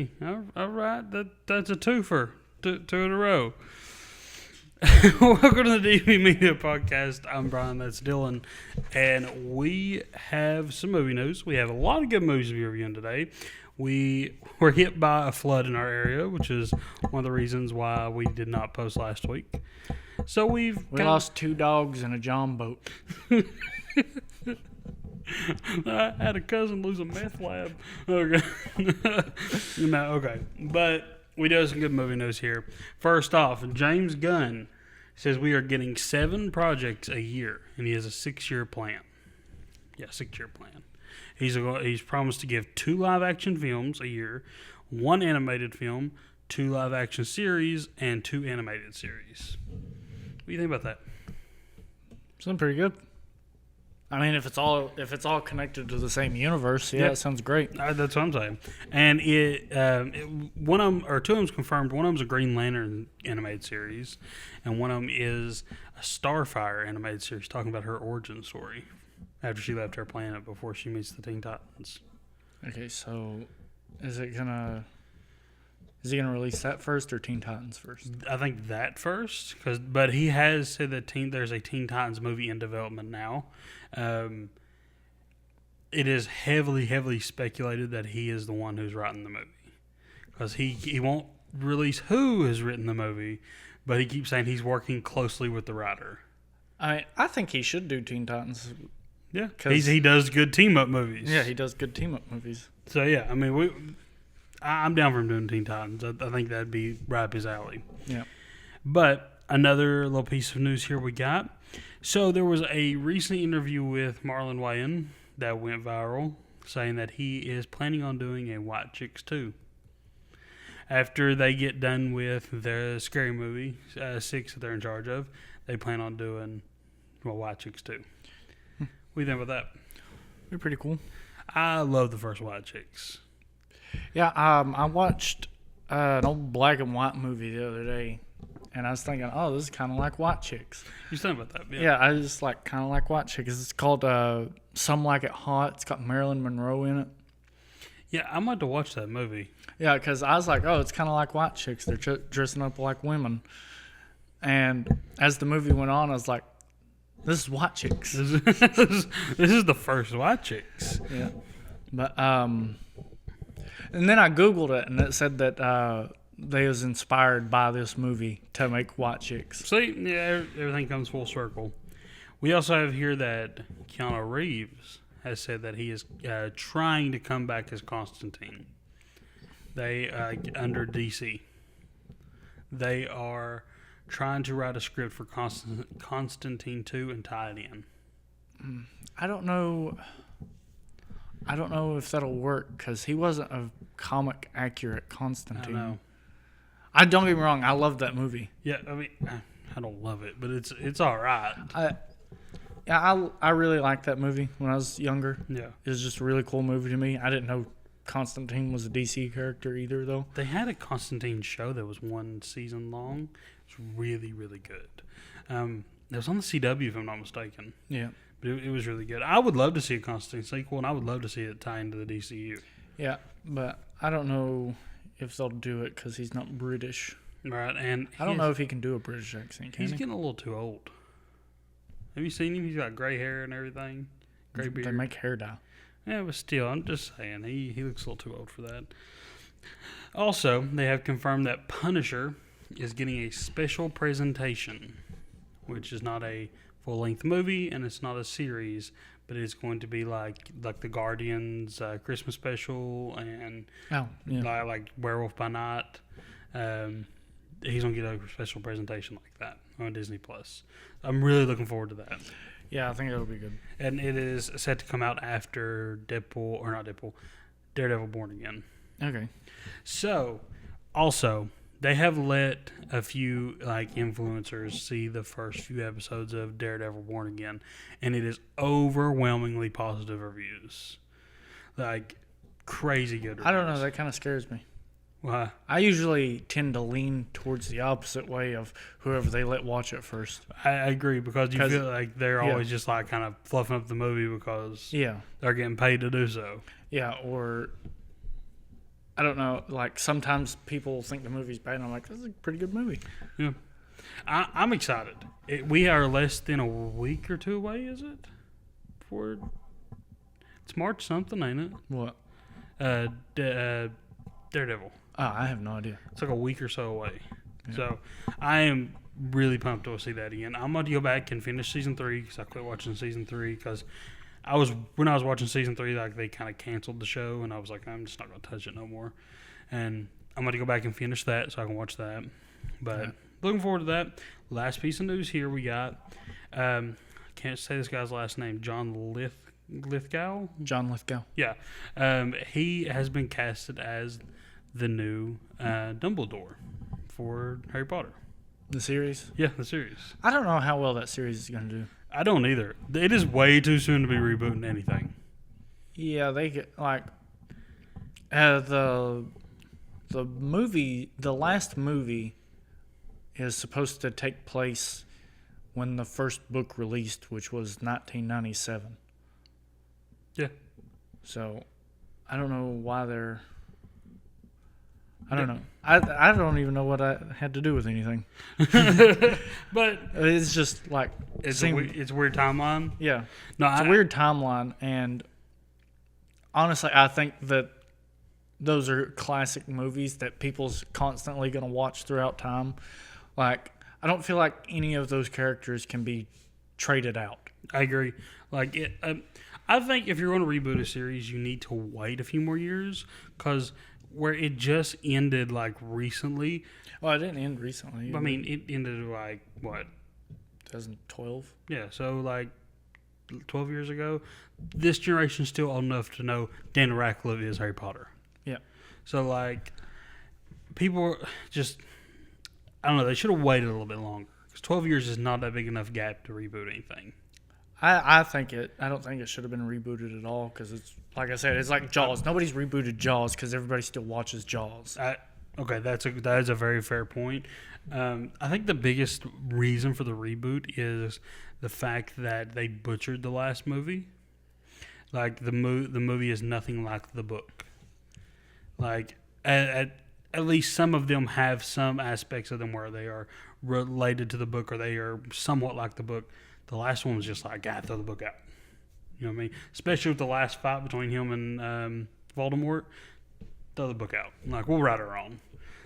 Hey, all right. That's a twofer. Two in a row. Welcome to the DB Media Podcast. I'm Brian, that's Dylan, and we have some movie news. We have a lot of good movies to be reviewing today. We were hit by a flood in our area, which is one of the reasons why we did not post last week. So we lost 2 dogs in a John boat. I had a cousin lose a meth lab. Okay. No, okay. But we do have some good movie news here. First off, James Gunn says we are getting 7 projects a year, and he has a 6-year plan. Yeah, 6-year plan. He's promised to give 2 live-action films a year, 1 animated film, 2 live-action series, and 2 animated series. What do you think about that? Sounds pretty good. I mean, if it's all connected to the same universe, yeah, it sounds great. That's what I'm saying. And one of them, or 2 of them's confirmed. One of them's a Green Lantern animated series, and one of them is a Starfire animated series talking about her origin story after she left her planet before she meets the Teen Titans. Okay, so is he gonna release that first or Teen Titans first? I think that first, but he has said that there's a Teen Titans movie in development now. It is heavily speculated that he is the one who's writing the movie, because he won't release who has written the movie, but he keeps saying he's working closely with the writer. I think he should do Teen Titans. Yeah, he does good team up movies. Yeah, he does good team up movies. So yeah, I mean I'm down for him doing Teen Titans. I think that'd be right up his alley. Yeah. But another little piece of news here we got. So there was a recent interview with Marlon Wayans that went viral, saying that he is planning on doing a White Chicks 2. After they get done with the Scary Movie 6 that they're in charge of, they plan on doing White Chicks 2. What do you think about that? Be pretty cool. I love the first White Chicks. Yeah, I watched an old black and white movie the other day, and I was thinking, oh, this is kind of like White Chicks. You saying about that? Yeah, I just kind of like White Chicks. It's called Some Like It Hot. It's got Marilyn Monroe in it. Yeah, I'm about to watch that movie. Yeah, because I was like, oh, it's kind of like White Chicks. They're dressing up like women. And as the movie went on, I was like, this is White Chicks. This is the first White Chicks. Yeah. But, and then I Googled it, and it said that they was inspired by this movie to make White Chicks. See, yeah, everything comes full circle. We also have here that Keanu Reeves has said that he is trying to come back as Constantine. They, under DC, they are trying to write a script for Constantine 2 and tie it in. I don't know if that'll work, because he wasn't a comic accurate Constantine. I know. I don't get me wrong, I love that movie. Yeah, I mean, I don't love it, but it's all right. I really liked that movie when I was younger. Yeah, it was just a really cool movie to me. I didn't know Constantine was a DC character either, though. They had a Constantine show that was 1 season long. It was really good. It was on the CW, if I'm not mistaken. Yeah. But it was really good. I would love to see a Constantine sequel, and I would love to see it tie into the DCU. Yeah, but I don't know if they'll do it because he's not British. Right, and I don't know if he can do a British accent. He's getting a little too old. Have you seen him? He's got gray hair and everything. Gray beard. They make hair dye. Yeah, but still, I'm just saying, he looks a little too old for that. Also, they have confirmed that Punisher is getting a special presentation, which is not a full-length movie, and it's not a series, but it's going to be like the Guardians Christmas special, and like Werewolf by Night. He's going to get a special presentation like that on Disney+. I'm really looking forward to that. Yeah, I think it'll be good. And it is set to come out after Daredevil Born Again. Okay. So, also, they have let a few influencers see the first few episodes of Daredevil Born Again, and it is overwhelmingly positive reviews. Crazy good reviews. I don't know, that kind of scares me. Why? I usually tend to lean towards the opposite way of whoever they let watch it first. I agree, because you feel like they're always just kind of fluffing up the movie because they're getting paid to do so. Yeah, or I don't know. Like sometimes people think the movie's bad, and I'm like, this is a pretty good movie. Yeah, I'm excited. We are less than a week or two away. Is it? For it's March something, ain't it? What? Daredevil. Oh, I have no idea. It's like a week or so away. Yeah. So I am really pumped to see that again. I'm going to go back and finish season 3 because I quit watching season 3 because when I was watching season 3, like they kind of canceled the show and I was like, I'm just not going to touch it no more. And I'm going to go back and finish that so I can watch that. But looking forward to that. Last piece of news here we got. Can't say this guy's last name. John Lithgow. John Lithgow. Yeah. He has been casted as the new Dumbledore for Harry Potter. The series? Yeah, the series. I don't know how well that series is going to do. I don't either. It is way too soon to be rebooting anything. Yeah, they get like the movie. The last movie is supposed to take place when the first book released, which was 1997. Yeah. So I don't know why they're. I don't know. I don't even know what I had to do with anything. But it's just like it's a weird timeline. Yeah. No, it's a weird timeline, and honestly, I think that those are classic movies that people's constantly going to watch throughout time. Like, I don't feel like any of those characters can be traded out. I agree. Like, I think if you're going to reboot a series, you need to wait a few more years because where it just ended like recently. Well, it didn't end recently. I mean, it ended like what? 2012. Yeah, so like 12 years ago. This generation's still old enough to know Daniel Radcliffe is Harry Potter. Yeah. So like, people just, I don't know. They should have waited a little bit longer because 12 years is not that big enough gap to reboot anything. I don't think it should have been rebooted at all because it's like I said, it's like Jaws. Nobody's rebooted Jaws because everybody still watches Jaws. Okay, that is a very fair point. I think the biggest reason for the reboot is the fact that they butchered the last movie. Like the movie is nothing like the book. Like at least some of them have some aspects of them where they are related to the book or they are somewhat like the book. The last one was just like, God, throw the book out. You know what I mean? Especially with the last fight between him and Voldemort. Throw the book out. Like, we'll write our own.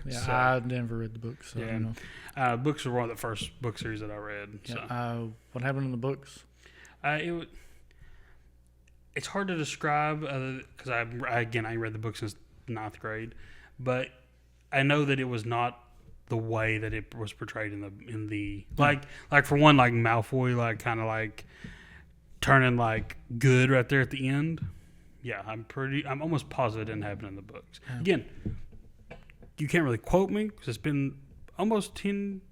Yeah, so, I never read the books. So yeah. I don't know. Books were one of the first book series that I read. Yeah, So. What happened in the books? It's hard to describe because I ain't read the book since 9th grade. But I know that it was not the way that it was portrayed in the like for one, like Malfoy like kind of like turning like good right there at the end. Yeah, I'm almost positive it didn't happen in the books. Yeah. Again, you can't really quote me because it's been almost 10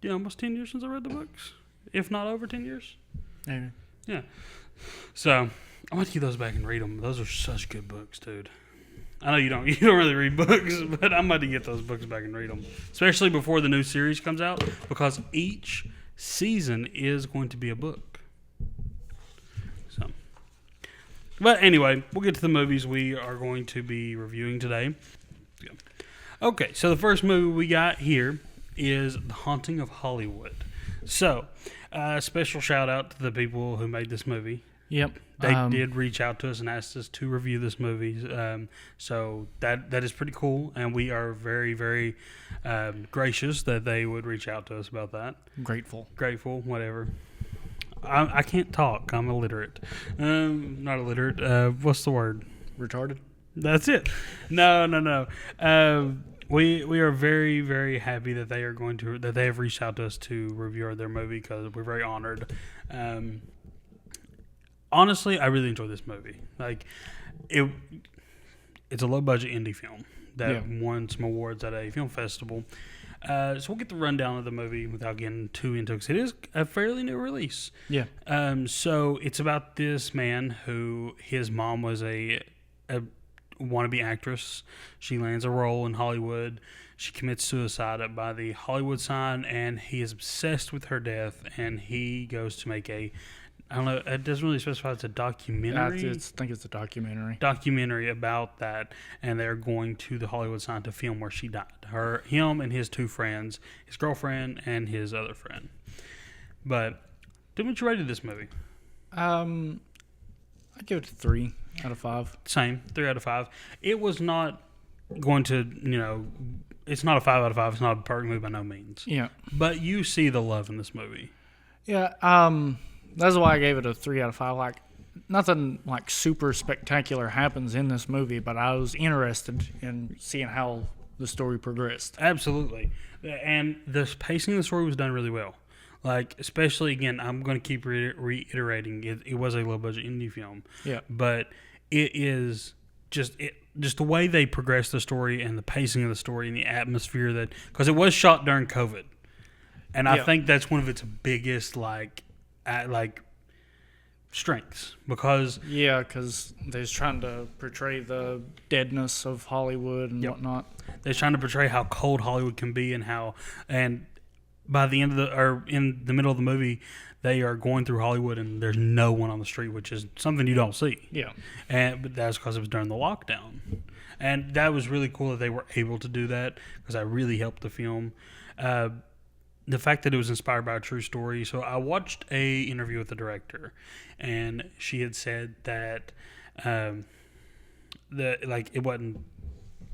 years since I read the books, if not over 10 years. Maybe. Yeah. So I'm gonna get those back and read them. Those are such good books, dude. I know you don't really read books, but I'm about to get those books back and read them, especially before the new series comes out, because each season is going to be a book. So, but anyway, we'll get to the movies we are going to be reviewing today. Okay, so the first movie we got here is The Haunting of Hollywood. So, special shout out to the people who made this movie. Yep. They did reach out to us and asked us to review this movie. So that is pretty cool. And we are very, very gracious that they would reach out to us about that. Grateful, whatever. I can't talk. I'm illiterate. Not illiterate. What's the word? Retarded? That's it. No. We are very, very happy that they have reached out to us to review their movie because we're very honored. Honestly, I really enjoyed this movie. Like, it's a low-budget indie film that won some awards at a film festival. So we'll get the rundown of the movie without getting too into it, because it is a fairly new release. Yeah. So it's about this man who his mom was a wannabe actress. She lands a role in Hollywood. She commits suicide up by the Hollywood sign, and he is obsessed with her death, and he goes to make a I don't know. It doesn't really specify it's a documentary. I think it's a documentary. Documentary about that, and they're going to the Hollywood sign to film where she died. Him, and his two friends, his girlfriend and his other friend. But, what you rated this movie? I'd give it a 3 out of 5. Same, 3 out of 5. It was not going to, it's not a 5 out of 5. It's not a perfect movie by no means. Yeah. But you see the love in this movie. Yeah. That's why I gave it a 3 out of 5. Like, nothing like super spectacular happens in this movie, but I was interested in seeing how the story progressed. Absolutely. And the pacing of the story was done really well. Like, especially, again, I'm going to keep reiterating, it was a low-budget indie film. Yeah. But it is just the way they progress the story and the pacing of the story and the atmosphere that... Because it was shot during COVID. And I think that's one of its biggest, strengths. Because... Yeah, because they're trying to portray the deadness of Hollywood and whatnot. They're trying to portray how cold Hollywood can be and how... And by the end of in the middle of the movie, they are going through Hollywood and there's no one on the street, which is something you don't see. Yeah. But that's because it was during the lockdown. And that was really cool that they were able to do that because that really helped the film. The fact that it was inspired by a true story. So I watched a interview with the director, and she had said that it wasn't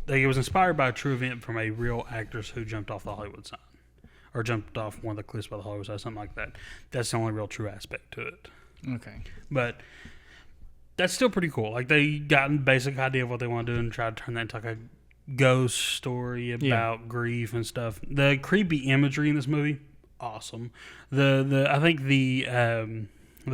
like it was inspired by a true event from a real actress who jumped off the Hollywood sign or jumped off one of the cliffs by the Hollywood sign, something like that. That's the only real true aspect to it. Okay. But that's still pretty cool. Like, they got a basic idea of what they want to do and tried to turn that into like a ghost story about grief and stuff. The creepy imagery in this movie, awesome. I think the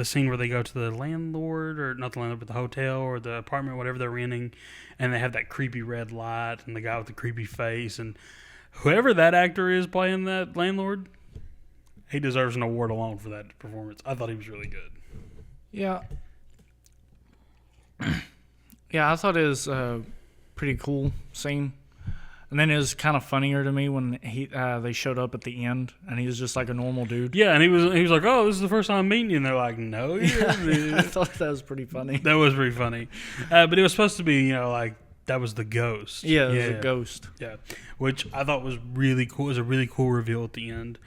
scene where they go to the landlord, or not the landlord, but the hotel or the apartment, whatever they're renting, and they have that creepy red light and the guy with the creepy face, and whoever that actor is playing that landlord, he deserves an award alone for that performance. I thought he was really good. Yeah. Yeah, I thought it was pretty cool scene. And then it was kind of funnier to me when they showed up at the end, and he was just like a normal dude. Yeah, and he was like, "Oh, this is the first time I'm meeting you," and they're like, "No, I thought that was pretty funny. That was pretty funny, but it was supposed to be, like that was the ghost. Yeah, it was a ghost. Yeah, which I thought was really cool. It was a really cool reveal at the end.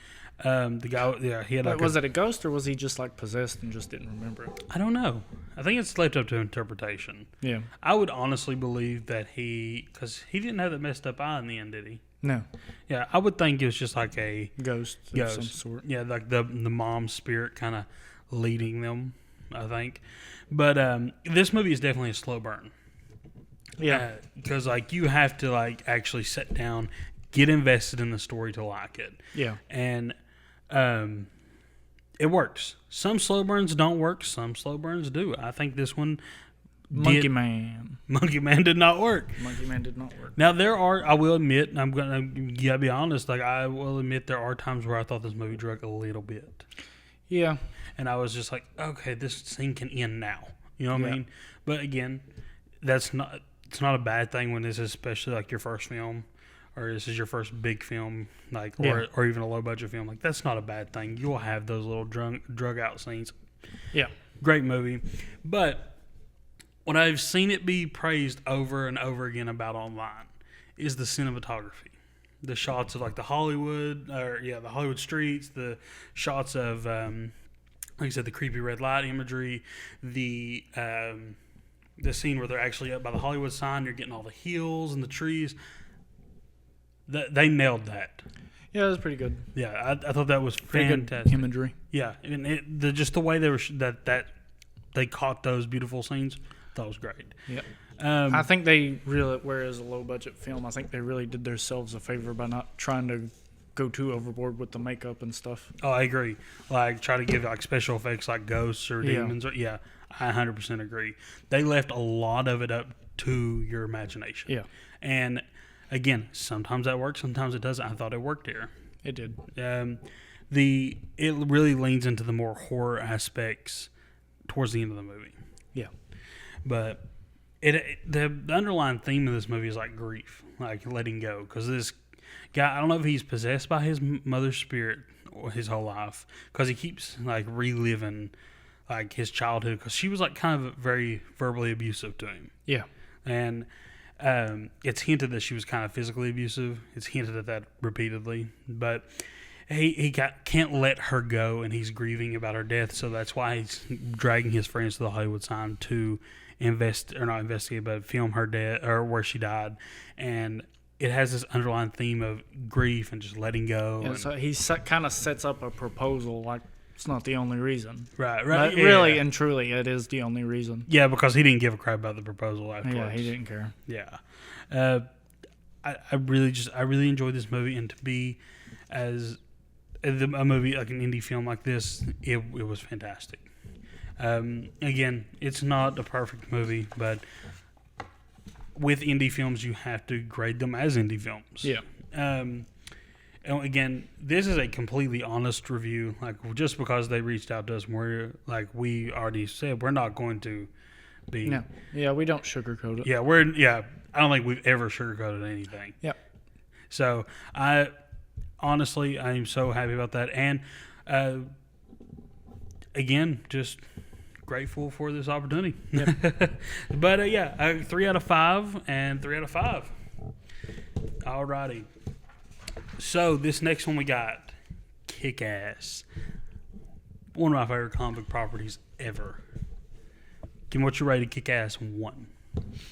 The guy, he had like was it a ghost, or was he just like possessed and just didn't remember it? I don't know. I think it's left up to interpretation. Yeah. I would honestly believe that because he didn't have that messed up eye in the end, did he? No. Yeah, I would think it was just like a ghost of some sort. Yeah, like the mom spirit kind of leading them, I think. But this movie is definitely a slow burn. Yeah. Because like you have to like actually sit down, get invested in the story to like it. Yeah. And it works. Some slow burns don't work. Some slow burns do. I think this one Monkey Man did not work. Monkey Man did not work. Now I will admit, I'm gonna be honest. Like I will admit, there are times where I thought this movie drug a little bit. Yeah. And I was just like, okay, this scene can end now. You know what I mean? But again, it's not a bad thing when this is especially like your first film. Or this is your first big film, or even a low budget film. Like, that's not a bad thing. You'll have those little drug out scenes. Yeah, great movie. But what I've seen it be praised over and over again about online is the cinematography, the shots of like the Hollywood streets, the shots of like I said, the creepy red light imagery, the scene where they're actually up by the Hollywood sign. You're getting all the hills and the trees. They nailed that. Yeah, it was pretty good. Yeah, I thought that was pretty fantastic. Good imagery. Yeah, and just the way they were that they caught those beautiful scenes, that was great. Yeah, I think they really, whereas a low budget film, I think they really did themselves a favor by not trying to go too overboard with the makeup and stuff. Oh, I agree. Like try to give like special effects like ghosts or demons. I 100% agree. They left a lot of it up to your imagination. Yeah, and. Again, sometimes that works, sometimes it doesn't. I thought it worked here. It did. It really leans into the more horror aspects towards the end of the movie. Yeah. But the underlying theme of this movie is like grief, like letting go. Because this guy, I don't know if he's possessed by his mother's spirit his whole life, because he keeps like reliving like his childhood, because she was like kind of very verbally abusive to him. Yeah. And it's hinted that she was kind of physically abusive. It's hinted at that repeatedly, but can't let her go, and he's grieving about her death. So that's why he's dragging his friends to the Hollywood sign to not investigate, but film her death or where she died. And it has this underlying theme of grief and just letting go. Yeah, so he kind of sets up a proposal like it's not the only reation. Right. But really and truly, it is the only reason. Yeah, because he didn't give a crap about the proposal afterwards. Yeah, he didn't care. Yeah. I really enjoyed this movie, and to be as a movie like an indie film like this, it was fantastic. Again, it's not a perfect movie, but with indie films, you have to grade them as indie films. Yeah. And again, this is a completely honest review. Like, just because they reached out to us, we already said, we're not going to be. No. Yeah, we don't sugarcoat it. Yeah, I don't think we've ever sugarcoated anything. Yep. So honestly, I am so happy about that, and again, just grateful for this opportunity. Yep. But 3 out of 5 and 3 out of 5. Alrighty. So this next one we got, Kick-Ass. One of my favorite comic book properties ever. Give me what you rated Kick-Ass 1.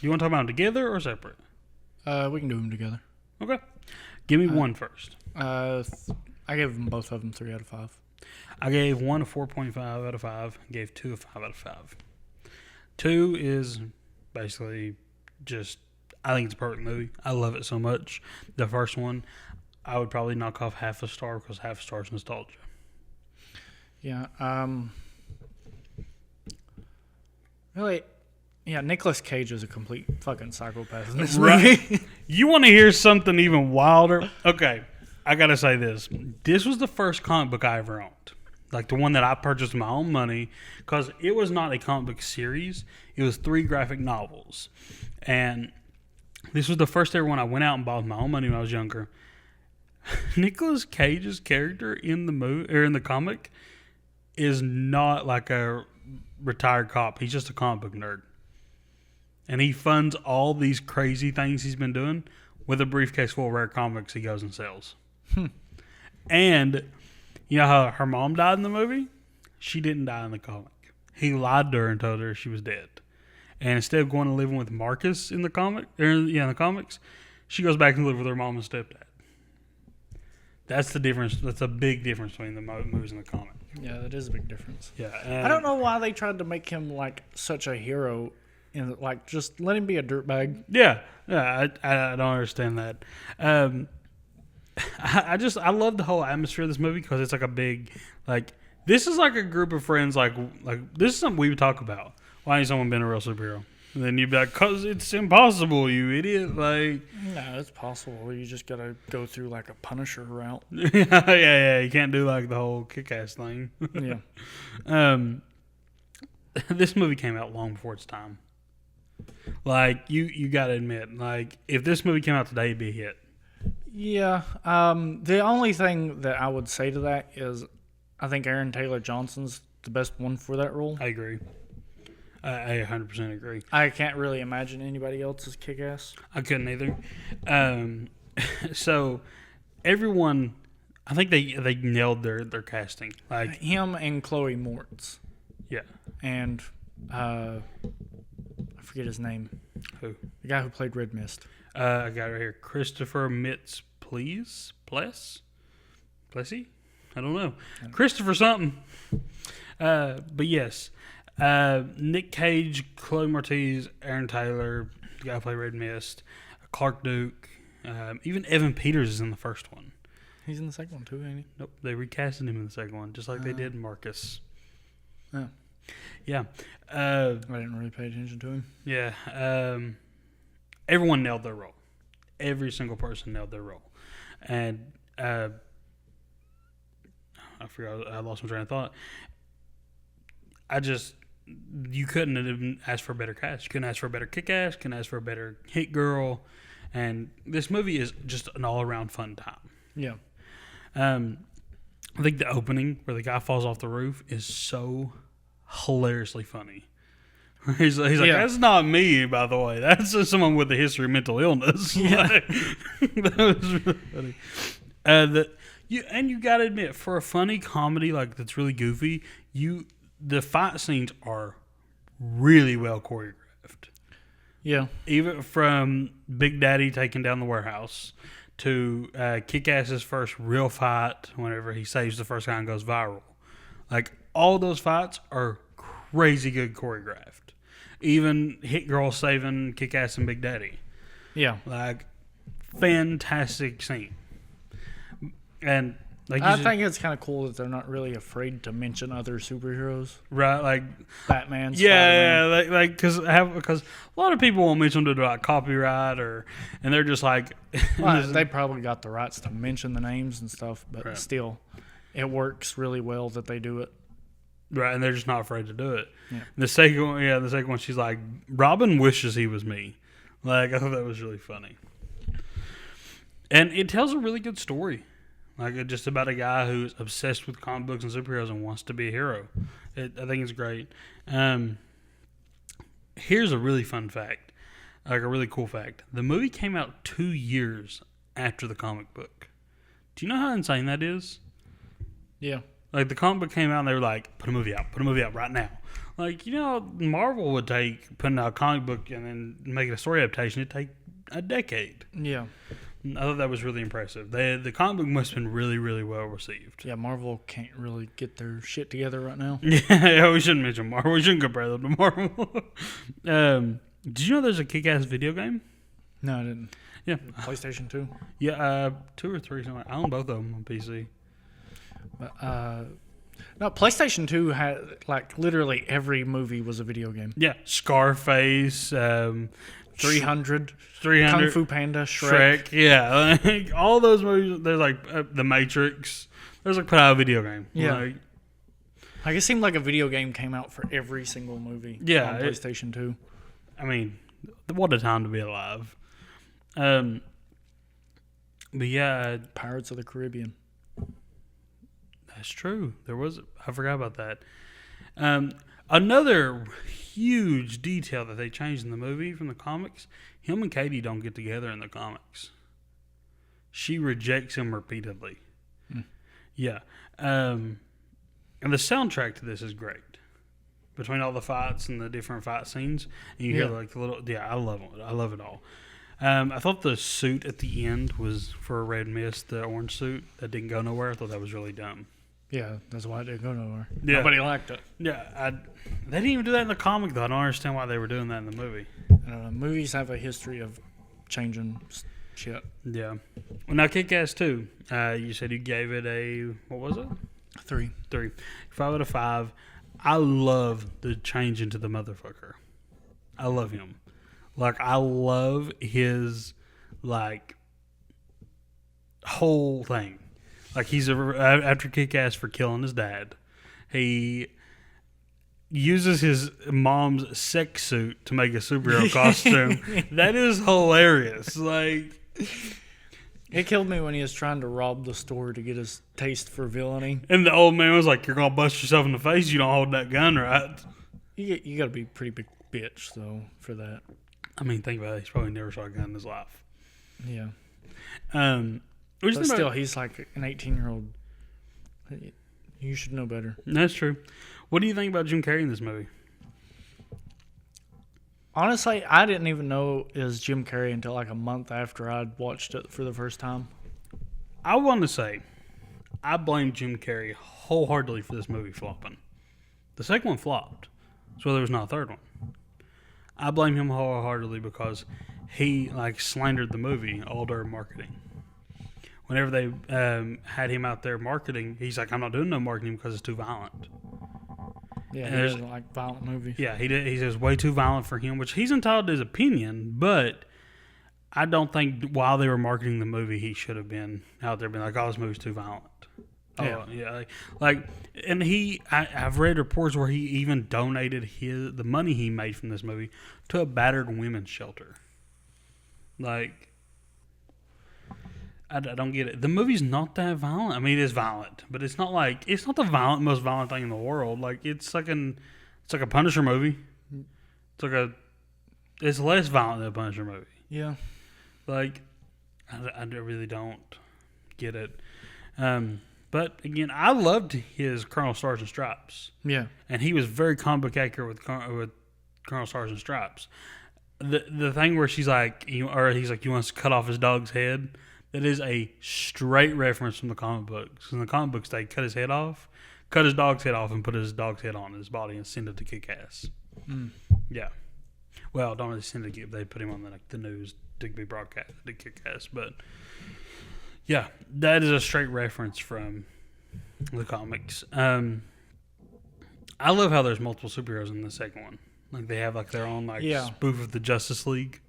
You want to talk about them together or separate? We can do them together. Okay. Give me 1 first. I gave them both of them 3 out of 5. I gave 1 a 4.5 out of 5. Gave 2 a 5 out of 5. 2 is basically just, I think it's a perfect movie. I love it so much. The first one, I would probably knock off half a star because half a star is nostalgia. Yeah. Really, yeah, Nicolas Cage is a complete fucking psychopath in this movie. You want to hear something even wilder? Okay, I gotta say this. This was the first comic book I ever owned. Like the one that I purchased with my own money, because it was not a comic book series. It was 3 graphic novels. And this was the first ever one I went out and bought with my own money when I was younger. Nicolas Cage's character in the movie or in the comic is not like a retired cop. He's just a comic book nerd. And he funds all these crazy things he's been doing with a briefcase full of rare comics he goes and sells. And you know how her mom died in the movie? She didn't die in the comic. He lied to her and told her she was dead. And instead of going and living with Marcus in the comics, she goes back and lives with her mom and stepdad. That's the difference. That's a big difference between the movies and the comic. Yeah, that is a big difference. Yeah, I don't know why they tried to make him like such a hero, and like just let him be a dirtbag. Yeah, I don't understand that. I love the whole atmosphere of this movie because it's like a big, like, this is like a group of friends, like this is something we would talk about. Why ain't someone been a real superhero? And then you'd be like, cause it's impossible, you idiot. Like, no, it's possible. You just gotta go through like a Punisher route. yeah. You can't do like the whole Kick-Ass thing. Yeah. This movie came out long before its time. Like, you gotta admit, like, if this movie came out today, it'd be a hit. Yeah. The only thing that I would say to that is, I think Aaron Taylor Johnson's the best one for that role. I agree. I 100% agree. I can't really imagine anybody else as Kick-Ass. I couldn't either. So everyone, I think they nailed their casting. Like him and Chloe Moretz. Yeah. And I forget his name. Who? The guy who played Red Mist. I got it right here. Christopher Plessy? I don't know. Yeah. Christopher something. But yes. Nick Cage, Chloe Moretz, Aaron Taylor, the guy who played Red Mist, Clark Duke, even Evan Peters is in the first one. He's in the second one too, ain't he? Nope, they recasted him in the second one, just like they did Marcus. Oh. Yeah. I didn't really pay attention to him. Yeah. Everyone nailed their role. Every single person nailed their role. And I forgot, I lost my train of thought. You couldn't have asked for a better cast. You couldn't ask for a better Kick-Ass. Couldn't ask for a better Hit Girl. And this movie is just an all-around fun time. Yeah. I think the opening where the guy falls off the roof is so hilariously funny. He's like, Yeah. that's not me, by the way. That's just someone with a history of mental illness. Yeah. That was really funny. You gotta admit, for a funny comedy like that's really goofy, the fight scenes are really well choreographed. Yeah. Even from Big Daddy taking down the warehouse to Kick-Ass's first real fight whenever he saves the first guy and goes viral. Like, all those fights are crazy good choreographed. Even Hit Girl saving Kick-Ass and Big Daddy. Yeah. Like, fantastic scene. And like I think it's kind of cool that they're not really afraid to mention other superheroes. right, like Batman, yeah, Spider-Man. like because a lot of people won't mention it about copyright and they're just like Well, they probably got the rights to mention the names and stuff, but Right. still, it works really well that they do it. right, and they're just not afraid to do it. Yeah. The second one, she's like, Robin wishes he was me. Like I thought that was really funny, and it tells a really good story. Like, just about a guy who's obsessed with comic books and superheroes and wants to be a hero. I think it's great. Here's a really fun fact. Like, a really cool fact. The movie came out 2 years after the comic book. Do you know how insane that is? Yeah. Like, the comic book came out and they were like, put a movie out right now. Like, Marvel would take putting out a comic book and then making a story adaptation. It'd take a decade. Yeah. I thought that was really impressive. The comic book must have been really, really well received. Yeah, Marvel can't really get their shit together right now. Yeah, we shouldn't mention Marvel. We shouldn't compare them to Marvel. Did you know there's a Kick-Ass video game? No, I didn't. Yeah. PlayStation 2. Yeah, 2 or 3. Something. I own both of them on PC. But, no, PlayStation 2 had, like, literally every movie was a video game. Yeah, Scarface, 300, 300, Kung Fu Panda, Shrek. yeah. Like, all those movies, there's like The Matrix. There's like put out a video game. Yeah. Like, It seemed like a video game came out for every single movie Yeah, on PlayStation 2. I mean, what a time to be alive. But yeah, Pirates of the Caribbean. that's true. I forgot about that. Another huge detail that they changed in the movie from the comics, him and Katie don't get together in the comics. She rejects him repeatedly. Yeah. And the soundtrack to this is great. Between all the fights and the different fight scenes. And you hear like the little... Yeah, I love it. I love it all. I thought the suit at the end was for a Red Mist, the orange suit that didn't go nowhere. I thought that was really dumb. Yeah, that's why it didn't go nowhere. Yeah. Nobody liked it. Yeah, they didn't even do that in the comic, though. I don't understand why they were doing that in the movie. Movies have a history of changing shit. Yeah. Well, now Kick-Ass 2, you said you gave it a... What was it? 3. 3. 5 out of 5. I love the change into the motherfucker. I love him. Like, I love his, like, whole thing. Like, he's after Kick-Ass for killing his dad. He uses his mom's sex suit to make a superhero costume. That is hilarious. Like, it killed me when he was trying to rob the store to get his taste for villainy. and the old man was like, "You're gonna bust yourself in the face. You don't hold that gun, right?" You got to be a pretty big bitch though for that. I mean, think about it. He's probably never shot a gun in his life. Yeah. But Still, he's like an 18-year-old. You should know better. That's true. What do you think about Jim Carrey in this movie? Honestly, I didn't even know it was Jim Carrey until like a month after I'd watched it for the first time. I want to say, I blame Jim Carrey wholeheartedly for this movie flopping. The second one flopped, so there was not a third one. I blame him wholeheartedly because he slandered the movie all during marketing. Whenever they had him out there marketing, he's like, "I'm not doing no marketing because it's too violent." Yeah, And he doesn't like violent movies. Yeah, he did. He says way too violent for him, which he's entitled to his opinion. But I don't think while they were marketing the movie, he should have been out there being like, "Oh, this movie's too violent." Yeah. Oh, yeah. And I've read reports where he even donated the money he made from this movie to a battered women's shelter. Like, I don't get it. The movie's not that violent. I mean, it is violent, but it's not the most violent thing in the world. Like it's like a Punisher movie. It's less violent than a Punisher movie. Yeah. Like, I really don't get it. But again, I loved his Colonel Stars and Stripes. Yeah. And he was very comic book accurate with Colonel Stars and Stripes. The thing where he's like, you wants to cut off his dog's head. That is a straight reference from the comic books. In the comic books, they cut his dog's head off, and put his dog's head on his body and send it to Kick-Ass. Mm. Yeah. Well, don't really send it to they put him on the news to be broadcast to Kick-Ass, but yeah, that is a straight reference from the comics. I love how there's multiple superheroes in the second one. Like they have like their own spoof of the Justice League.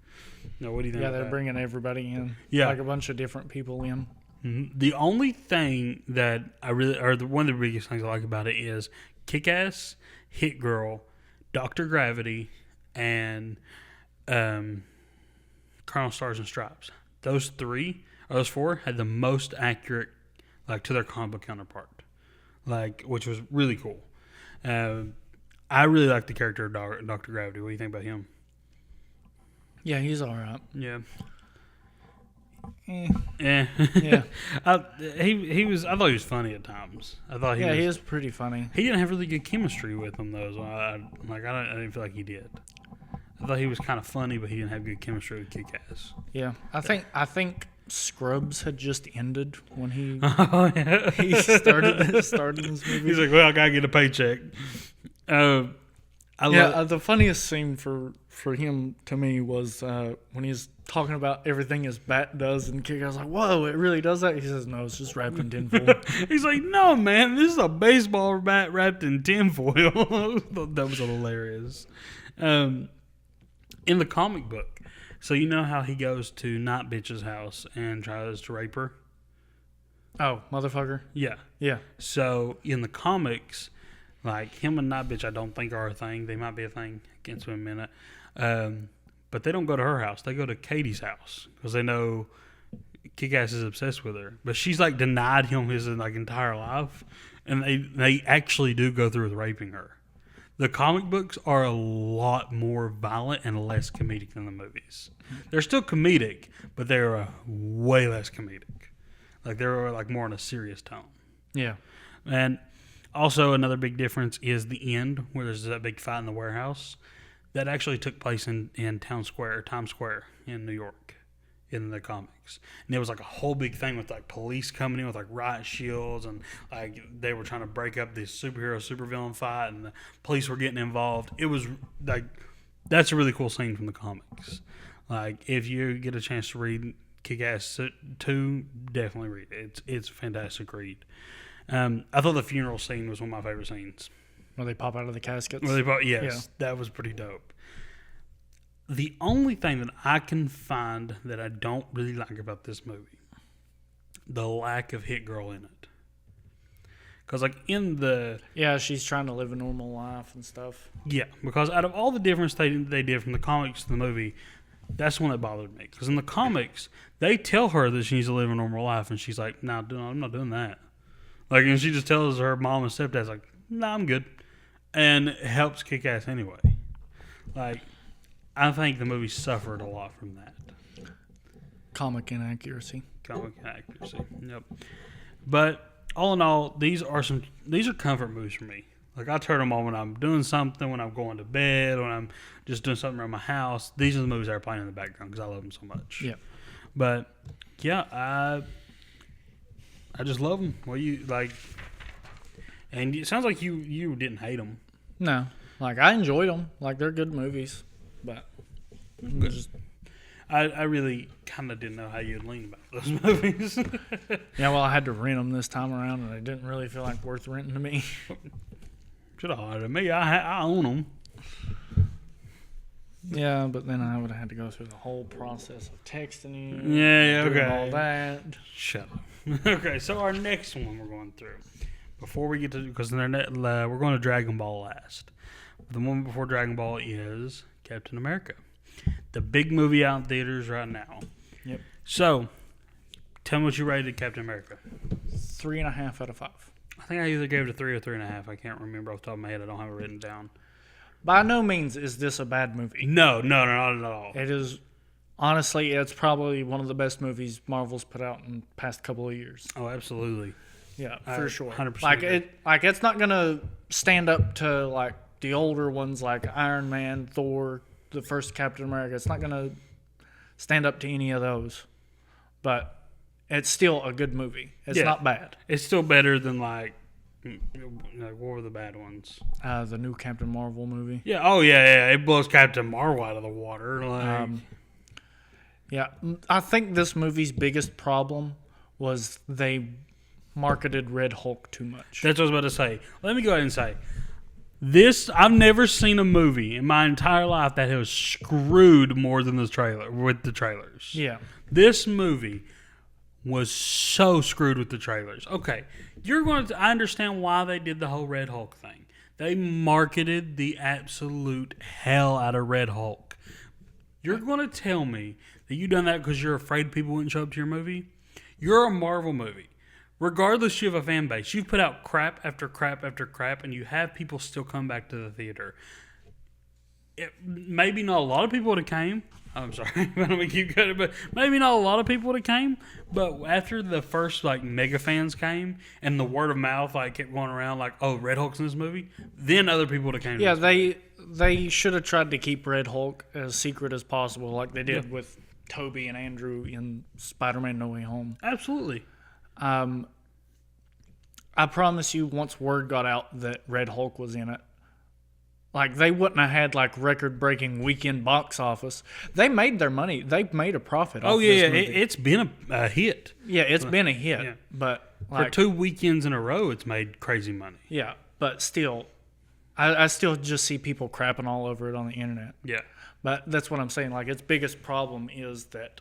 No, what do you think? Yeah, about they're that? bringing everybody in. Yeah, like a bunch of different people in. Mm-hmm. The only thing that one of the biggest things I like about it is Kick-Ass, Hit Girl, Dr. Gravity, and Colonel Stars and Stripes. Those four had the most accurate, like to their comic book counterpart, which was really cool. I really like the character of Dr. Gravity. What do you think about him? Yeah, he's all right. Yeah. Yeah. I thought he was funny at times. He is pretty funny. He didn't have really good chemistry with him though. So I didn't feel like he did. I thought he was kind of funny, but he didn't have good chemistry with Kick-Ass. Yeah, I think Scrubs had just ended when he Oh, yeah. he started this movie. He's like, well, I gotta get a paycheck. The funniest scene for him to me was when he's talking about everything his bat does, and Kick. I was like, "Whoa, it really does that?" He says, "No, it's just wrapped in tinfoil." He's like, "No, man, this is a baseball bat wrapped in tinfoil." That was hilarious. In the comic book, so you know how he goes to Night Bitch's house and tries to rape her? Oh, motherfucker. Yeah. Yeah. So in the comics, like him and Night Bitch, I don't think are a thing. They might be a thing. Get into a minute. But they don't go to her house. They go to Katie's house because they know Kick-Ass is obsessed with her. But she's like denied him his entire life, and they actually do go through with raping her. The comic books are a lot more violent and less comedic than the movies. They're still comedic, but they're way less comedic. Like they're like more on a serious tone. Yeah. And also another big difference is the end where there's that big fight in the warehouse. That actually took place in Times Square in New York in the comics. And it was like a whole big thing with like police coming in with like riot shields, and like they were trying to break up this supervillain fight, and the police were getting involved. It was like, that's a really cool scene from the comics. Like if you get a chance to read Kick-Ass 2, definitely read it. It's a fantastic read. I thought the funeral scene was one of my favorite scenes. Where they pop out of the caskets? Yes, that was pretty dope. The only thing that I can find that I don't really like about this movie, the lack of Hit Girl in it. Because like in the... Yeah, she's trying to live a normal life and stuff. Yeah, because out of all the difference they did from the comics to the movie, that's the one that bothered me. Because in the comics, they tell her that she needs to live a normal life, and she's like, no, I'm not doing that. Like, and she just tells her mom and stepdad's like, nah, I'm good. And it helps Kick-Ass anyway. Like, I think the movie suffered a lot from that. Comic inaccuracy. Yep. But all in all, these are comfort movies for me. Like I turn them on when I'm doing something, when I'm going to bed, when I'm just doing something around my house. These are the movies that are playing in the background because I love them so much. Yeah. But yeah, I just love them. Well, you like, and it sounds like you didn't hate them. No, like I enjoyed them. Like they're good movies, but I really kind of didn't know how you'd lean about those movies. Yeah, well, I had to rent them this time around, and they didn't really feel like worth renting to me. Should have hired me. I own them. Yeah, but then I would have had to go through the whole process of texting you. Yeah, okay. Doing all that. Shut up. Okay, so our next one we're going through. Before we get to, because we're going to Dragon Ball last. The one before Dragon Ball is Captain America. The big movie out in theaters right now. Yep. So, Tell me what you rated Captain America. 3.5 out of 5. I think I either gave it a 3 or 3.5. I can't remember off the top of my head. I don't have it written down. By no means is this a bad movie. No, not at all. It is, honestly, it's probably one of the best movies Marvel's put out in the past couple of years. Oh, absolutely. Yeah, for sure. 100%. It's not gonna stand up to like the older ones like Iron Man, Thor, the first Captain America. It's not gonna stand up to any of those, but it's still a good movie. It's not bad. It's still better than like what were the bad ones? The new Captain Marvel movie. Yeah. Oh yeah. It blows Captain Marvel out of the water. Like, yeah, I think this movie's biggest problem was they marketed Red Hulk too much. That's what I was about to say. Let me go ahead and say this. I've never seen a movie in my entire life that has screwed more than the trailer with the trailers. Yeah. This movie was so screwed with the trailers. Okay, I understand why they did the whole Red Hulk thing. They marketed the absolute hell out of Red Hulk. You're going to tell me that you done that because you're afraid people wouldn't show up to your movie? You're a Marvel movie. Regardless, you have a fan base. You've put out crap after crap after crap, and you have people still come back to the theater. Maybe not a lot of people would have came. I'm sorry, I'm gonna keep cutting, but maybe not a lot of people would have came. But after the first like mega fans came and the word of mouth like kept going around like, oh, Red Hulk's in this movie, then other people would have came. Yeah, they should have tried to keep Red Hulk as secret as possible, like they did with Toby and Andrew in Spider-Man: No Way Home. Absolutely. I promise you, once word got out that Red Hulk was in it, like they wouldn't have had like record-breaking weekend box office. They made their money. They made a profit. Oh off yeah, this movie. it's been a hit. Yeah, it's been a hit. Yeah. But for 2 weekends in a row, it's made crazy money. Yeah, but still, I still just see people crapping all over it on the internet. Yeah, but that's what I'm saying. Like its biggest problem is that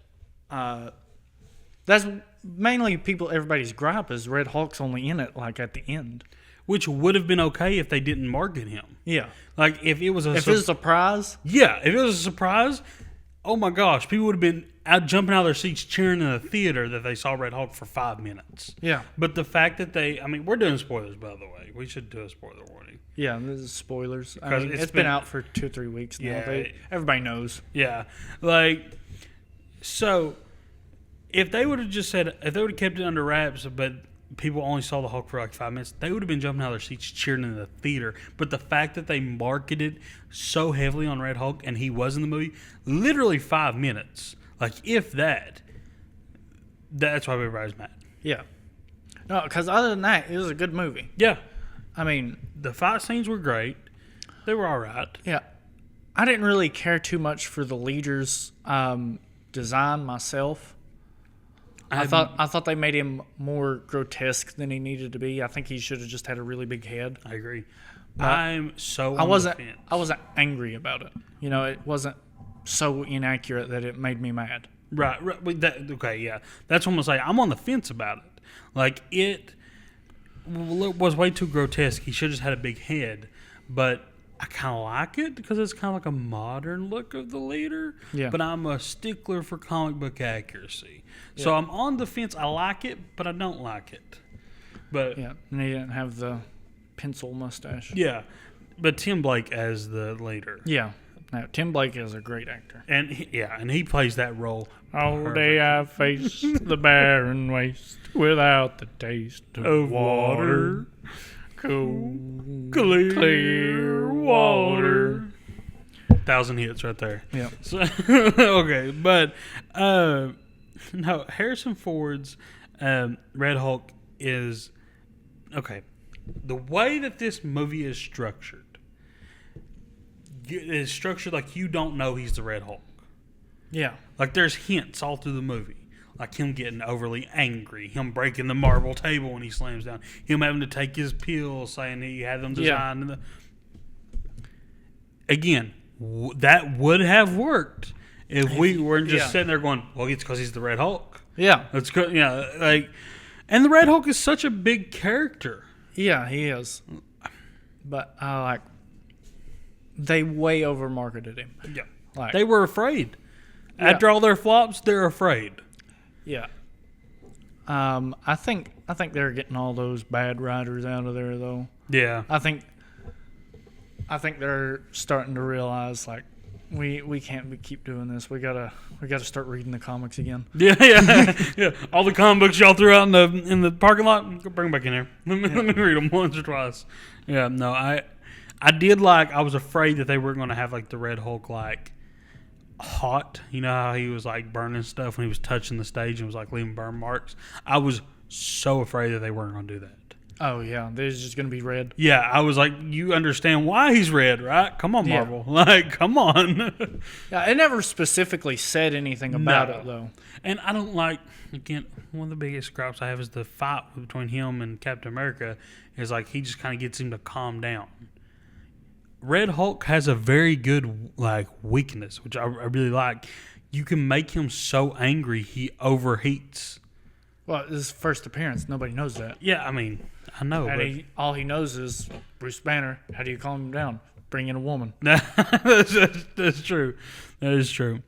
that's mainly everybody's gripe is Red Hulk's only in it like at the end. Which would have been okay if they didn't market him. Yeah. Like, if it was a surprise. Yeah, if it was a surprise, oh my gosh, people would have been jumping out of their seats cheering in the theater that they saw Red Hulk for 5 minutes. Yeah. But the fact that we're doing spoilers, by the way. We should do a spoiler warning. Yeah, this is spoilers. I mean, it's been out for 2 or 3 weeks now. Yeah. Everybody knows. Yeah. Like, so, if they would have kept it under wraps, but people only saw the Hulk for like 5 minutes, they would have been jumping out of their seats cheering in the theater. But the fact that they marketed so heavily on Red Hulk and he was in the movie, literally 5 minutes, like if that's why everybody's mad. Yeah. No, because other than that, it was a good movie. Yeah. I mean, the fight scenes were great. They were all right. Yeah. I didn't really care too much for the leader's design myself. I thought they made him more grotesque than he needed to be. I think he should have just had a really big head. I agree. I wasn't angry about it. You know, it wasn't so inaccurate that it made me mad. Right. Okay, yeah. That's what I'm going to say. I'm on the fence about it. Like, it was way too grotesque. He should have just had a big head. But I kind of like it because it's kind of like a modern look of the leader. Yeah. But I'm a stickler for comic book accuracy. Yeah. So I'm on the fence. I like it, but I don't like it. But yeah, and he didn't have the pencil mustache. Yeah, but Tim Blake as the leader. Yeah, no, Tim Blake is a great actor. And he plays that role. All day I face the barren waste without the taste of water. Cool, clear water. 1,000 hits right there. Yeah. So, okay, but no, Harrison Ford's Red Hulk is okay. The way that this movie is structured like you don't know he's the Red Hulk. Yeah. Like there's hints all through the movie. Like him getting overly angry, him breaking the marble table when he slams down, him having to take his pills, saying he had them designed. Yeah. Again, that would have worked if we weren't just sitting there going, well, it's because he's the Red Hulk. Yeah. That's good. Yeah. Like, and the Red Hulk is such a big character. Yeah, he is. But they way over marketed him. Yeah. Like, they were afraid. After all their flops, they're afraid. Yeah. I think they're getting all those bad writers out of there though. Yeah. I think they're starting to realize like we can't keep doing this. We gotta start reading the comics again. Yeah. All the comic books y'all threw out in the parking lot, go bring them back in here. Let me read them once or twice. Yeah, no, I did like. I was afraid that they were going to have like the Red Hulk like hot. You know how he was like burning stuff when he was touching the stage and was like leaving burn marks. I was so afraid that they weren't going to do that. Oh yeah, there's just gonna be red. Yeah, I was like, you understand why he's red, right? Come on, Marvel. Yeah. Like, come on. Yeah, it never specifically said anything about it, though. And I don't like, again, one of the biggest gripes I have is the fight between him and Captain America is like he just kind of gets him to calm down. Red Hulk has a very good, like, weakness, which I really like. You can make him so angry he overheats. Well, his first appearance, nobody knows that. Yeah, I mean, I know. All he knows is Bruce Banner. How do you calm him down? Bring in a woman. That's true. That is true.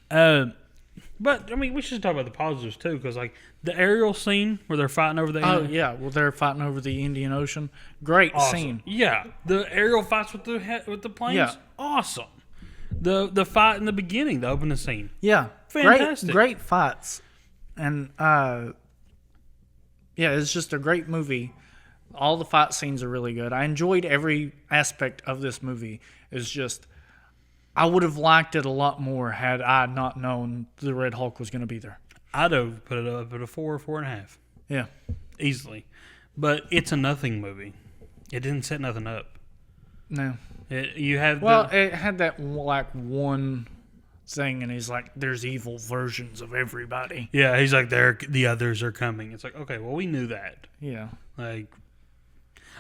But I mean, we should talk about the positives too, because like the aerial scene where they're fighting over the. Oh yeah, well they're fighting over the Indian Ocean. Great scene. Yeah, the aerial fights with the planes. Yeah, awesome. The fight in the beginning, the opening scene. Yeah, fantastic. Great fights, and yeah, it's just a great movie. All the fight scenes are really good. I enjoyed every aspect of this movie. It's just, I would have liked it a lot more had I not known the Red Hulk was going to be there. I'd have put it up at a 4 or 4.5. Yeah. Easily. But it's a nothing movie. It didn't set nothing up. No. It had that like one thing, and he's like, there's evil versions of everybody. Yeah, he's like, the others are coming. It's like, okay, well, we knew that. Yeah. Like,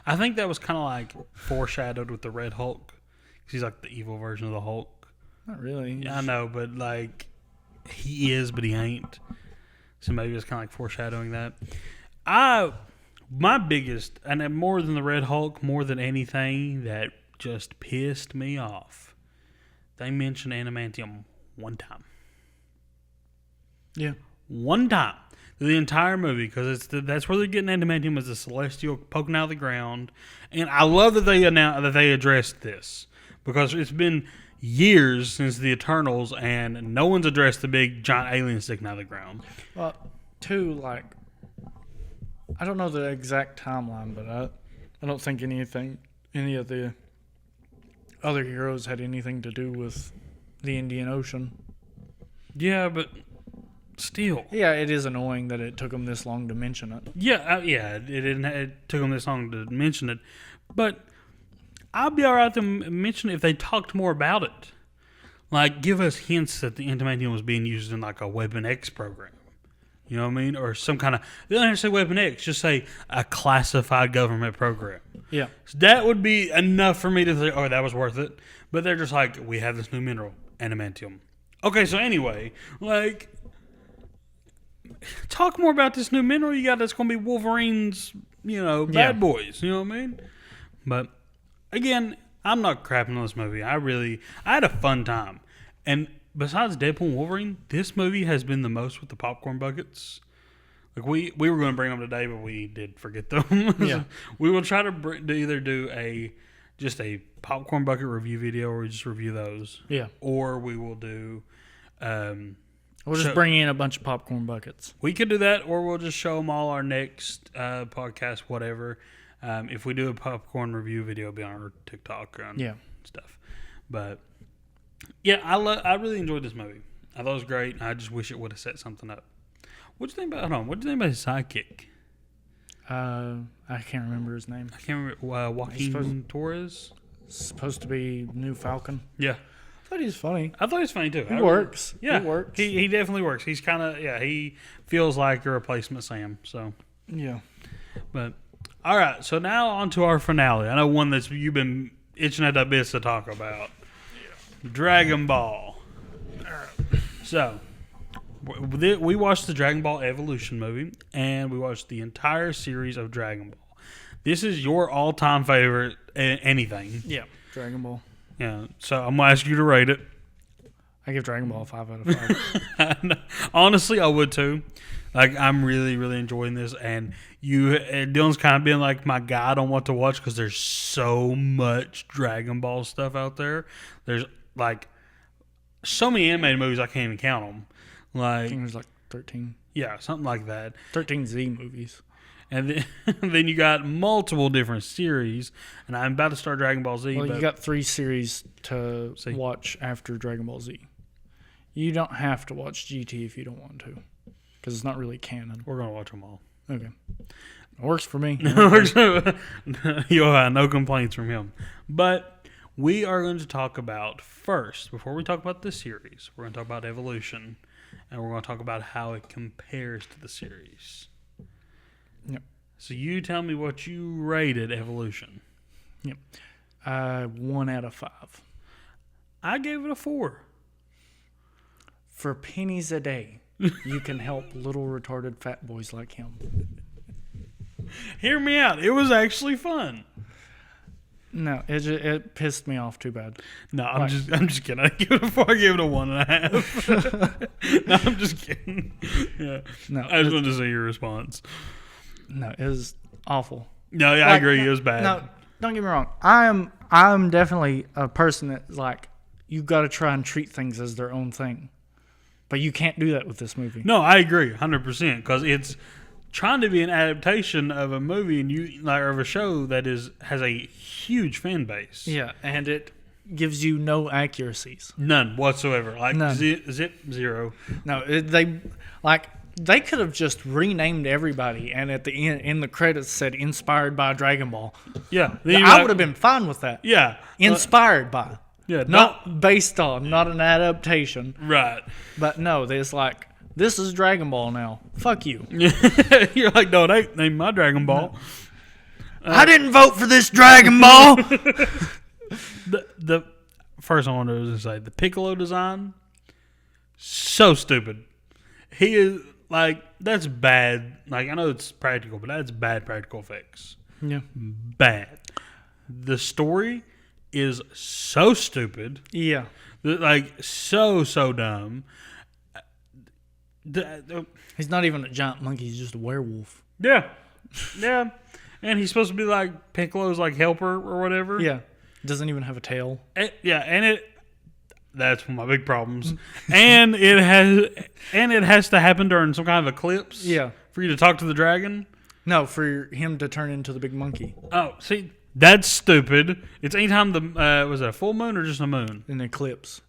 I think that was kind of like foreshadowed with the Red Hulk. Because he's like the evil version of the Hulk. Not really. Yeah, I know, but like, he is, but he ain't. So maybe it's kind of like foreshadowing that. My biggest, and more than the Red Hulk, more than anything that just pissed me off, they mentioned adamantium one time. Yeah. One time. The entire movie, because that's where they're getting adamantium, is the celestial poking out of the ground. And I love that they announced that they addressed this, because it's been years since the Eternals, and no one's addressed the big giant alien sticking out of the ground. Well, like, I don't know the exact timeline, but I don't think any of the other heroes had anything to do with the Indian Ocean. Yeah, but still. Yeah, it is annoying that it took them this long to mention it. Yeah, it took them this long to mention it. But I'd be all right to mention it if they talked more about it. Like, give us hints that the adamantium was being used in, like, a Weapon X program. You know what I mean? Or some kind of... They don't have to say Weapon X. Just say a classified government program. Yeah. So that would be enough for me to say, oh, that was worth it. But they're just like, we have this new mineral, adamantium. Okay, so anyway, like... Talk more about this new mineral you got that's going to be Wolverine's, bad boys. You know what I mean? But, again, I'm not crapping on this movie. I had a fun time. And besides Deadpool and Wolverine, this movie has been the most with the popcorn buckets. Like, we were going to bring them today, but we did forget them. Yeah. We will try to either do just a popcorn bucket review video, or we just review those. Yeah. Or we will do... we'll just bring in a bunch of popcorn buckets. We could do that, or we'll just show them all our next podcast, whatever. If we do a popcorn review video, it'll be on our TikTok and stuff. But, yeah, I really enjoyed this movie. I thought it was great. I just wish it would have set something up. What'd you think about his sidekick? I can't remember his name. I can't remember. Joaquin Torres? Supposed to be New Falcon. Yeah. I thought he was funny. I thought he was funny too. He works. Yeah, he works. He definitely works. He's kind of he feels like a replacement Sam. So yeah. But all right, so now on to our finale. I know one that's you've been itching at the bits to talk about. Yeah. Dragon Ball. All right. So we watched the Dragon Ball Evolution movie, and we watched the entire series of Dragon Ball. This is your all-time favorite anything. Yeah, Dragon Ball. Yeah, so I'm going to ask you to rate it. I give Dragon Ball a 5 out of 5. Honestly, I would too. Like, I'm really, really enjoying this. And Dylan's kind of been like my guide on what to watch because there's so much Dragon Ball stuff out there. There's like so many animated movies I can't even count them. I Like, think there's like 13. yeah, something like that. 13 Z movies. And then, then you got multiple different series. And I'm about to start Dragon Ball Z. Well, but you got 3 series to watch after Dragon Ball Z. You don't have to watch GT if you don't want to, because it's not really canon. we're going to watch them all. Okay. It works for me. You'll have no complaints from him. But we are going to talk about first, before we talk about this series, we're going to talk about Evolution. And we're going to talk about how it compares to the series. Yep. So you tell me what you rated Evolution. Yep. 1 out of 5. I gave it a 4. For pennies a day, you can help little retarded fat boys like him. Hear me out. It was actually fun. No, it pissed me off too bad. No, I'm just kidding. I give it a 4. I gave it a 1.5. No, I'm just kidding. Yeah. No, I just wanted to see your response. No, it was awful. No, yeah, I agree. It was bad. No, don't get me wrong. I'm definitely a person that like you got to try and treat things as their own thing, but you can't do that with this movie. No, I agree 100% because it's trying to be an adaptation of a movie and of a show that has a huge fan base. Yeah, and it gives you no accuracies. None whatsoever. Like None. Zip zero. No, they could have just renamed everybody, and at the end, in the credits said "inspired by Dragon Ball." Yeah, I would have been fine with that. Yeah, Inspired by. Yeah, Not based on, not an adaptation. Right. But no, there's like, this is Dragon Ball now. Fuck you. You're like, no, they named my Dragon Ball. No. I didn't vote for this Dragon Ball. the first I wanted to say, the Piccolo design, so stupid. He is like, that's bad. Like, I know it's practical, but that's bad practical effects. Yeah. Bad. The story is so stupid. Yeah. Like, so dumb. He's not even a giant monkey. He's just a werewolf. Yeah. Yeah. And he's supposed to be like Piccolo's like helper or whatever. Yeah. Doesn't even have a tail. That's one of my big problems. and it has to happen during some kind of eclipse. Yeah. For you to talk to the dragon. No, for him to turn into the big monkey. Oh, see, that's stupid. It's anytime was it a full moon or just a moon? An eclipse.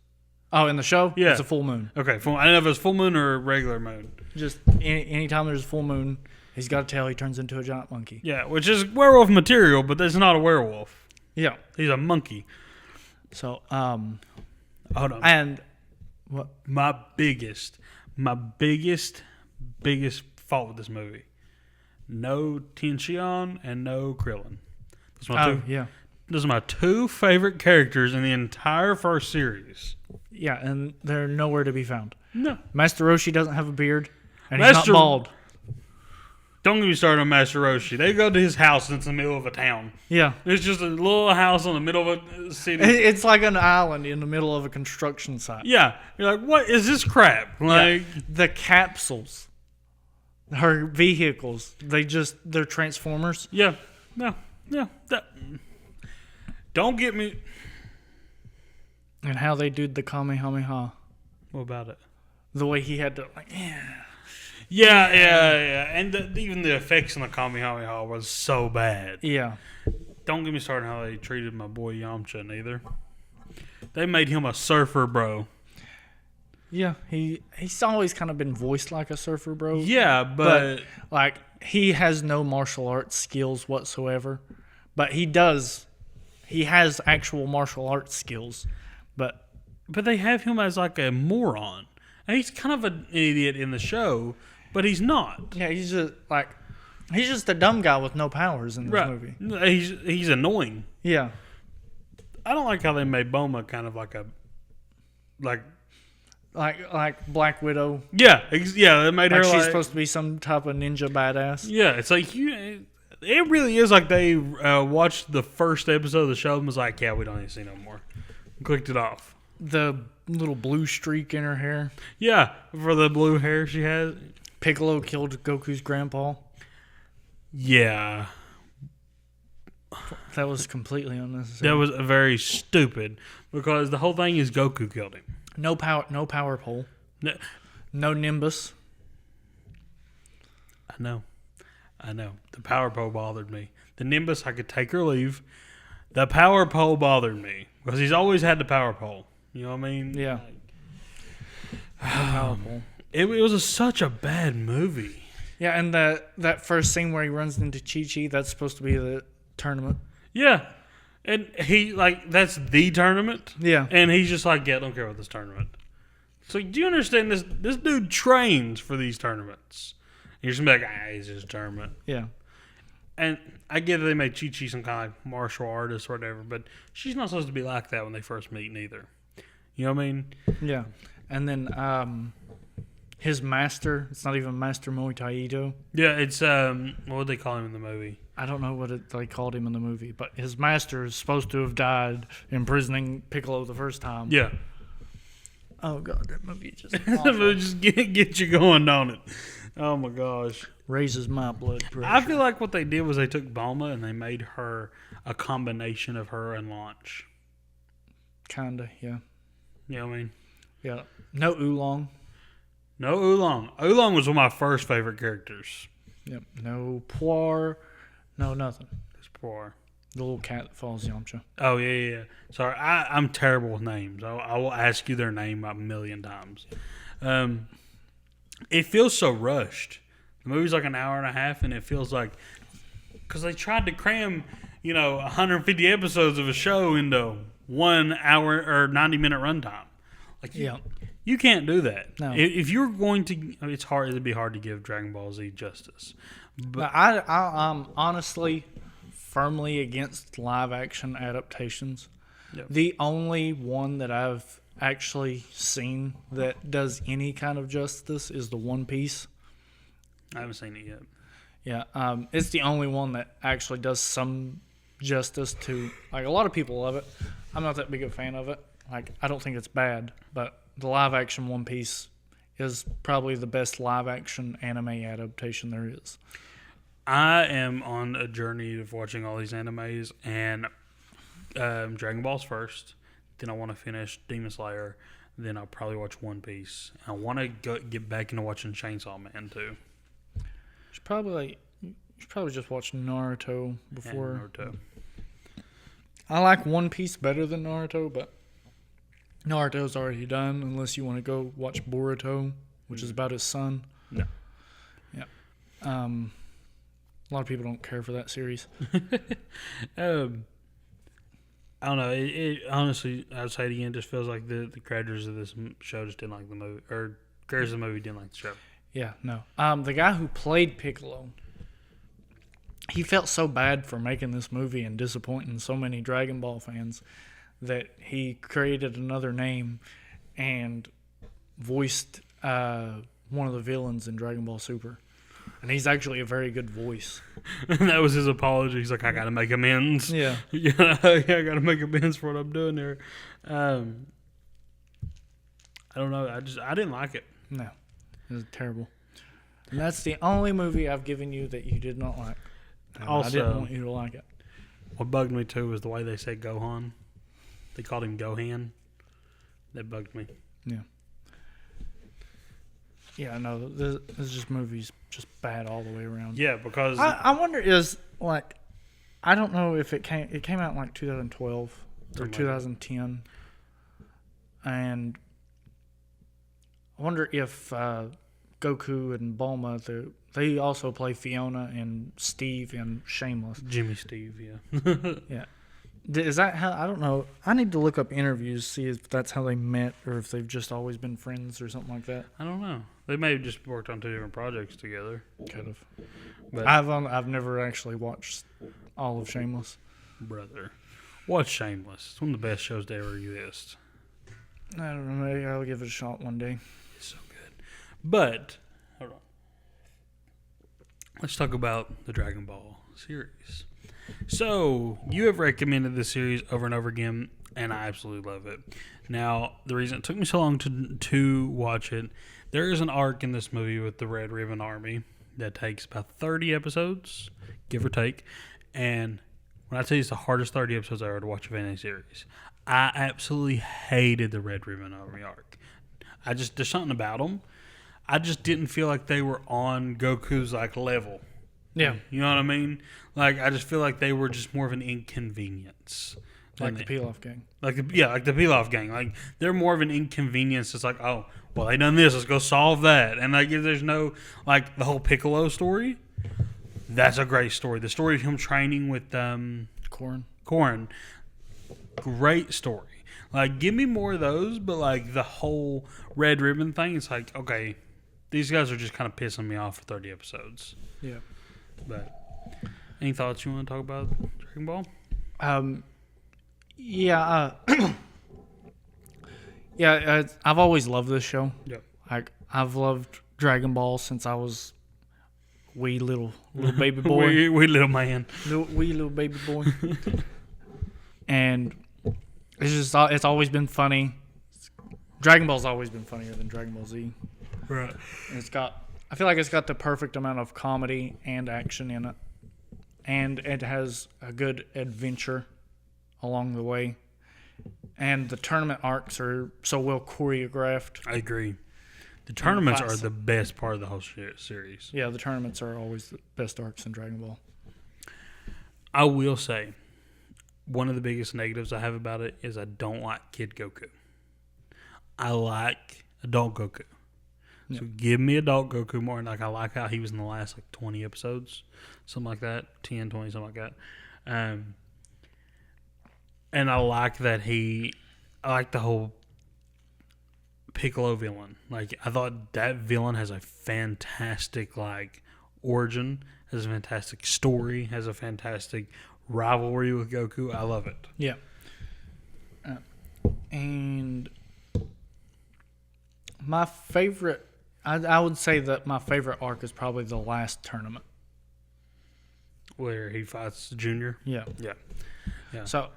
Oh, in the show? Yeah. It's a full moon. Okay, I don't know if it's full moon or a regular moon. Just anytime there's a full moon, he's got a tail, he turns into a giant monkey. Yeah, which is werewolf material, but that's not a werewolf. Yeah. He's a monkey. So, hold on. And what? My biggest fault with this movie. No Tianxian and no Krillin. Those are my 2 favorite characters in the entire first series. Yeah, and they're nowhere to be found. No. Master Roshi doesn't have a beard, and he's not bald. Don't get me started on Master Roshi. They go to his house and it's in the middle of a town. Yeah. It's just a little house in the middle of a city. It's like an island in the middle of a construction site. Yeah. You're like, what is this crap? Like, the capsules. Her vehicles, they're transformers. Yeah. No. Yeah. Don't get me. And how they did the Kamehameha. What about it? The way he had to, like, Yeah. And even the effects in the Kamehameha was so bad. Yeah. Don't get me started on how they treated my boy Yamcha neither. They made him a surfer bro. Yeah, he's always kind of been voiced like a surfer bro. Yeah, but like he has no martial arts skills whatsoever. But he does. He has actual martial arts skills. But they have him as like a moron. And he's kind of an idiot in the show, but he's not. Yeah, he's just a dumb guy with no powers in this movie. He's annoying. Yeah. I don't like how they made Bulma kind of like Black Widow. Yeah, they made her she's supposed to be some type of ninja badass. Yeah, it's like it really is like they watched the first episode of the show and was like, yeah, we don't need to see no more. Clicked it off. The little blue streak in her hair. Yeah, for the blue hair she has. Piccolo killed Goku's grandpa. Yeah. That was completely unnecessary. That was very stupid because the whole thing is Goku killed him. No power pole. No, No Nimbus. I know. The power pole bothered me. The Nimbus, I could take or leave. The power pole bothered me because he's always had the power pole. You know what I mean? Yeah. No power pole. It was such a bad movie. Yeah, and that first scene where he runs into Chi-Chi, that's supposed to be the tournament. Yeah. And that's the tournament. Yeah. And he's just like, yeah, I don't care about this tournament. So do you understand this? This dude trains for these tournaments. And you're just gonna be like, he's just a tournament. Yeah. And I get that they made Chi-Chi some kind of like martial artist or whatever, but she's not supposed to be like that when they first meet neither. You know what I mean? Yeah. And then his master, it's not even Master Muay Thai Ito. Yeah, it's what would they call him in the movie? I don't know what they called him in the movie, but his master is supposed to have died imprisoning Piccolo the first time. Yeah. Oh god, that movie just That movie just get you going, don't it? Oh my gosh. raises my blood pressure. I feel like what they did was they took Bulma and they made her a combination of her and Launch. Kinda, yeah. You know what I mean? Yeah. No Oolong. No Oolong. Oolong was one of my first favorite characters. Yep. No Poir. No nothing. It's poor. The little cat that follows Yamcha. Oh, yeah. Sorry, I'm terrible with names. I will ask you their name a million times. It feels so rushed. The movie's like an hour and a half, and it feels like... Because they tried to cram, 150 episodes of a show into 1 hour or 90-minute runtime. Like, you can't do that. No. If you're going to... It's hard. It'd be hard to give Dragon Ball Z justice. But I'm honestly firmly against live action adaptations. Yep. The only one that I've actually seen that does any kind of justice is the One Piece. I haven't seen it yet. Yeah, it's the only one that actually does some justice to, like, a lot of people love it. I'm not that big a fan of it. Like, I don't think it's bad, but the live action One Piece is probably the best live action anime adaptation there is. I am on a journey of watching all these animes, and Dragon Ball's first. Then I want to finish Demon Slayer. Then I'll probably watch One Piece. I want to get back into watching Chainsaw Man too. You should probably just watch Naruto before. And Naruto. I like One Piece better than Naruto, but Naruto's already done. Unless you want to go watch Boruto, which is about his son. No. Yeah. A lot of people don't care for that series. I don't know. It honestly, I'd say it again, just feels like the creators of this show just didn't like the movie, or creators of the movie didn't like the show. Yeah, no. The guy who played Piccolo, he felt so bad for making this movie and disappointing so many Dragon Ball fans that he created another name and voiced one of the villains in Dragon Ball Super. And he's actually a very good voice. And that was his apology. He's like, I got to make amends. Yeah. I got to make amends for what I'm doing there. I don't know. I didn't like it. No. It was terrible. And that's the only movie I've given you that you did not like. And Also, I didn't want you to like it. What bugged me too was the way they said Gohan. They called him Gohan. That bugged me. Yeah. Yeah, no, this just movie's just bad all the way around. Yeah, because I wonder I don't know if it came out in like 2012 or 2010, and I wonder if Goku and Bulma they also play Fiona and Steve in Shameless. Jimmy Steve, yeah. Yeah. Is that how? I don't know. I need to look up interviews, see if that's how they met or if they've just always been friends or something like that. I don't know. They may have just worked on 2 different projects together. Could have. But I've never actually watched all of Shameless. brother, watch Shameless. It's one of the best shows to ever exist. I don't know. Maybe I'll give it a shot one day. It's so good. But hold on. Let's talk about the Dragon Ball series. So, you have recommended this series over and over again, and I absolutely love it. Now, the reason it took me so long to watch it, there is an arc in this movie with the Red Ribbon Army that takes about 30 episodes, give or take. And when I tell you it's the hardest 30 episodes I ever to watch of any series, I absolutely hated the Red Ribbon Army arc. There's something about them. I just didn't feel like they were on Goku's like level. Yeah. You know what I mean? Like, I just feel like they were just more of an inconvenience. Like the Pilaf gang. Like the Pilaf gang. Like, they're more of an inconvenience. It's like, oh, well, they done this. Let's go solve that. And like, if there's no, like, the whole Piccolo story, that's a great story. The story of him training with Corrin, great story. Like, give me more of those, but like the whole Red Ribbon thing, it's like, okay, these guys are just kind of pissing me off for 30 episodes. Yeah. But any thoughts you want to talk about Dragon Ball? Yeah. I've always loved this show. Yep. Like, I've loved Dragon Ball since I was wee little baby boy. wee little man. Wee little baby boy. And it's always been funny. Dragon Ball's always been funnier than Dragon Ball Z. Right. And I feel like it's got the perfect amount of comedy and action in it. And it has a good adventure along the way. And the tournament arcs are so well choreographed. I agree. The tournaments are the best part of the whole series. Yeah, the tournaments are always the best arcs in Dragon Ball. I will say, one of the biggest negatives I have about it is I don't like Kid Goku. I like Adult Goku. So give me Adult Goku more. Like, I like how he was in the last 20 episodes, something like that, 10, 20, something like that. And I like that I like the whole Piccolo villain. Like, I thought that villain has a fantastic origin, has a fantastic story, has a fantastic rivalry with Goku. I love it. Yeah. And my favorite, I would say that my favorite arc is probably the last tournament. Where he fights Junior? Yeah. Yeah. So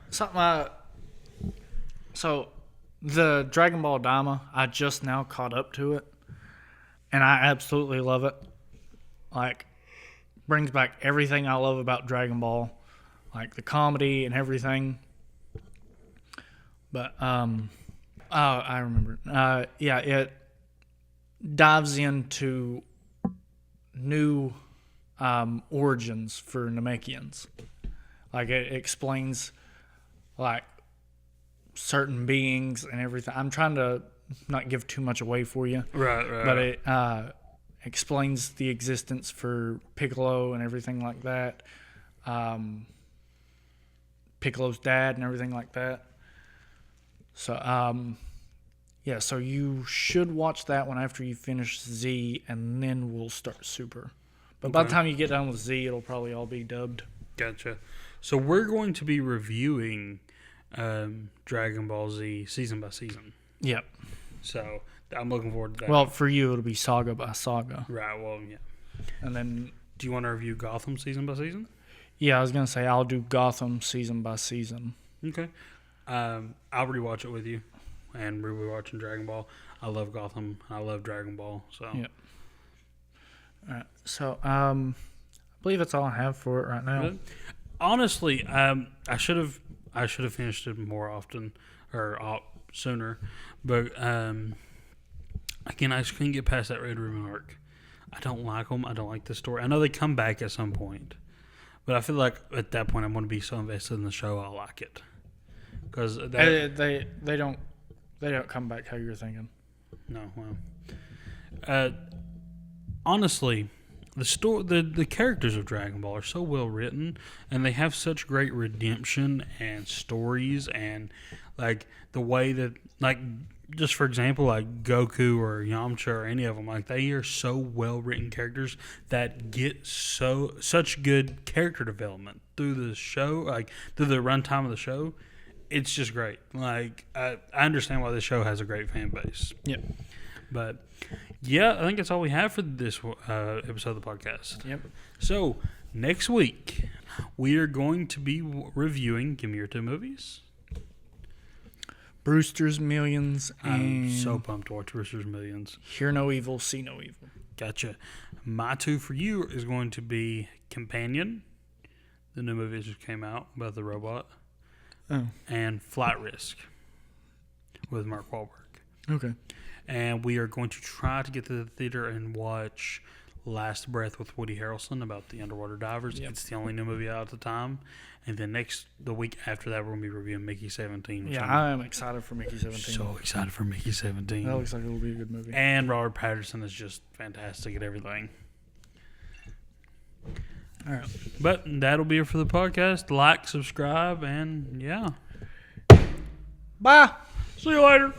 the Dragon Ball Daima, I just now caught up to it, and I absolutely love it. Like, brings back everything I love about Dragon Ball, like the comedy and everything. But I remember. It dives into new origins for Namekians. Like, it explains certain beings and everything. I'm trying to not give too much away for you. Right. But it explains the existence for Piccolo and everything like that. Piccolo's dad and everything like that. So, so you should watch that one after you finish Z, and then we'll start Super. But by the time you get done with Z, it'll probably all be dubbed. Gotcha. So we're going to be reviewing Dragon Ball Z season by season. Yep. So I'm looking forward to that. Well, for you, it'll be saga by saga. Right, well, yeah. And then... Do you want to review Gotham season by season? Yeah, I was going to say I'll do Gotham season by season. Okay. I'll rewatch it with you. And we're watching Dragon Ball. I love Gotham. I love Dragon Ball. So. Yeah. All right. So, I believe that's all I have for it right now. But honestly, I should have finished it more often or sooner, but again, I just couldn't get past that Red Ribbon arc. I don't like them. I don't like the story. I know they come back at some point, but I feel like at that point I'm going to be so invested in the show I'll like it because they don't come back how you're thinking. No, well, honestly, the characters of Dragon Ball are so well written, and they have such great redemption and stories, and like the way that, like, just for example, like Goku or Yamcha or any of them, like, they are so well written characters that get such good character development through the show, like through the runtime of the show. It's just great. Like, I understand why this show has a great fan base. Yep. But yeah, I think that's all we have for this episode of the podcast. Yep. So next week we are going to be reviewing. Give me your two movies. Brewster's Millions, I'm and so pumped to watch Brewster's Millions. Hear No Evil, See No Evil. Gotcha. My 2 for you is going to be Companion, the new movie that just came out about the robot, and Flight Risk with Mark Wahlberg. Okay. And we are going to try to get to the theater and watch Last Breath with Woody Harrelson about the underwater divers. Yep. It's the only new movie out at the time. And then the week after that, we're going to be reviewing Mickey 17. Yeah, I am excited for Mickey 17. So excited for Mickey 17. That looks like it'll be a good movie. And Robert Pattinson is just fantastic at everything. All right. But that'll be it for the podcast. Like, subscribe, and yeah. Bye. See you later.